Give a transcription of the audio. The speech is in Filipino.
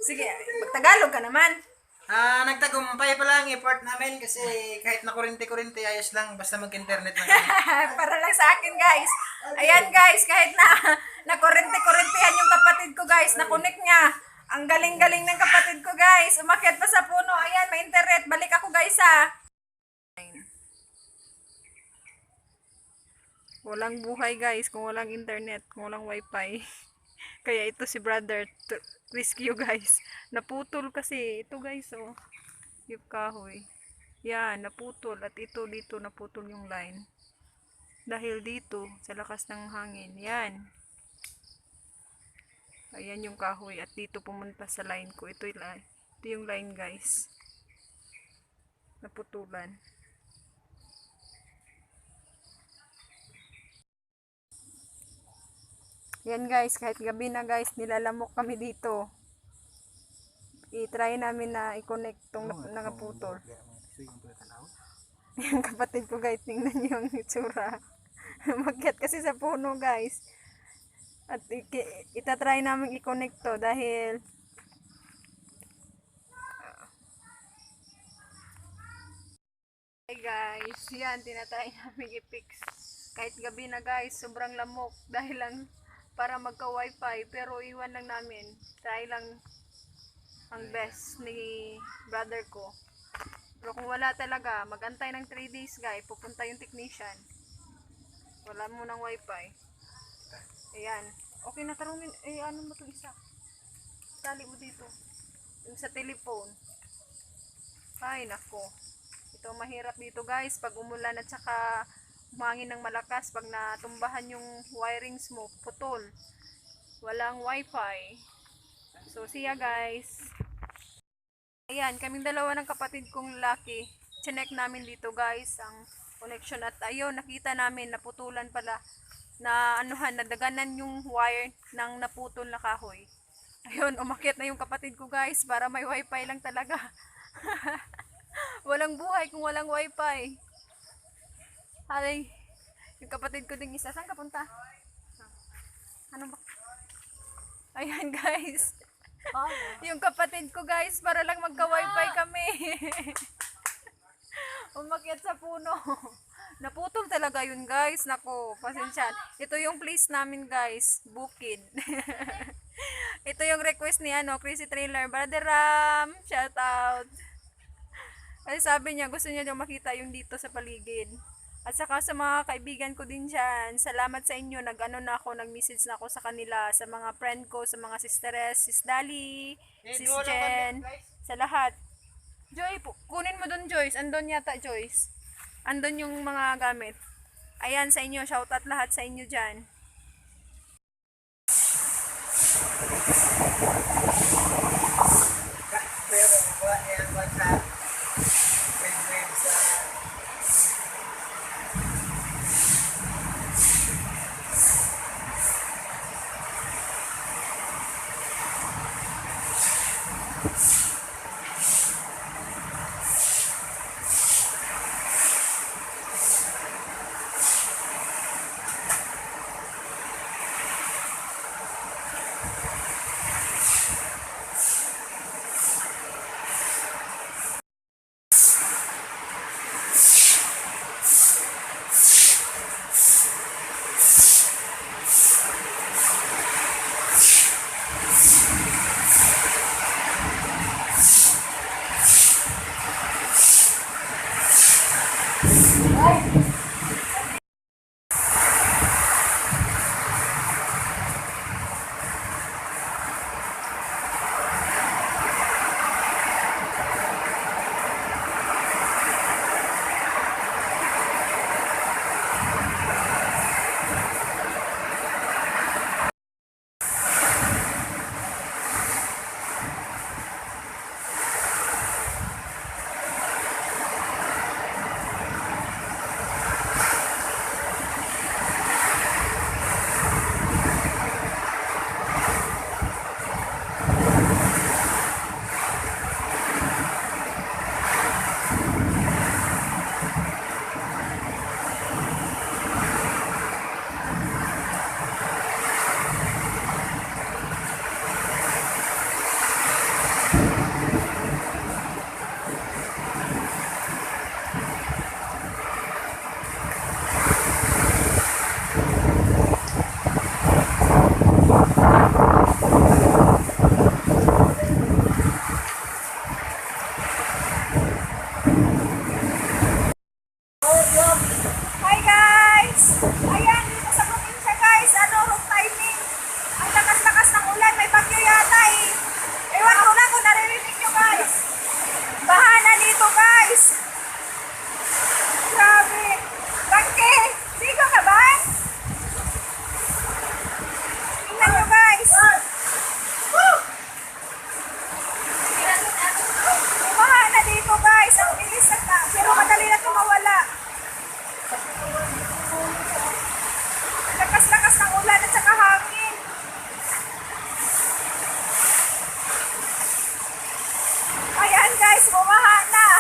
Sige, magtagalog ka naman. Nagtagumpay pa lang effort namin kasi kahit na kurente-kurente ayos lang basta mag-internet na kami. Para lang sa akin, guys. Ayan, guys, kahit na kurente-kurentehan yung kapatid ko, guys. Nakunik niya. Ang galing-galing ng kapatid ko, guys. Umakyat pa sa puno. Ayan, may internet. Balik ako, guys, ha. Walang buhay, guys, kung walang internet, kung walang wifi. Kaya ito si brother rescue, guys. Naputol kasi ito, guys, oh. Yung kahoy. Yan, naputol. At ito dito naputol yung line. Dahil dito sa lakas ng hangin. Yan. Ayan yung kahoy at dito pumunta sa line ko. Ito yung line, guys. Naputulan. Yan, guys, kahit gabi na, guys, nilalamok kami dito. I-try namin na i-connect tong nakaputol. Yung kapatid ko, guys, tingnan niyo yung itsura. Magyat kasi sa puno, guys. At itatry namin i-connect to dahil hey, guys, yan, tinatry namin i-fix. Kahit gabi na, guys, sobrang lamok dahil lang para magka-wifi, pero iwan lang namin. Try lang ang best ni brother ko. Pero kung wala talaga, mag-antay ng 3 days, guys. Pupunta yung technician. Wala mo ng wifi. Ayan. Okay na, tarungin. Ano mo itong isa? Tali mo dito. Yung sa telephone. Ay, nako. Ito mahirap dito, guys. Pag umulan at saka umangin ng malakas, pag natumbahan yung wirings mo, putol. Walang wifi. So, see ya, guys. Ayan, kaming dalawa ng kapatid kong lalaki. Chinek namin dito, guys, ang connection. At ayun, nakita namin, naputulan pala. Na anuhan, nadaganan yung wire ng naputol na kahoy. Ayun, umakyat na yung kapatid ko, guys, para may wifi lang talaga. Walang buhay kung walang wifi. Halay, yung kapatid ko ding isa. Saan ka punta? Ano ba? Ayan, guys. Yung kapatid ko, guys, para lang magka-wifi kami. Umakyat sa puno. Naputol talaga yun, guys. Nako, pasensya. Ito yung place namin, guys. Bukid. Ito yung request ni Crazy Trailer. Brother Ram, shout out. Kasi sabi niya, gusto niya daw makita yung dito sa paligid. At saka sa mga kaibigan ko din dyan, salamat sa inyo. Nag-message na ako sa kanila, sa mga friend ko, sa mga sisteres, sis Dali, sis Jen, sa lahat. Joy, kunin mo dun, Joyce. Andun yata, Joyce. Andun yung mga gamit. Ayan, sa inyo. Shoutout lahat sa inyo dyan. guys, bumaha na.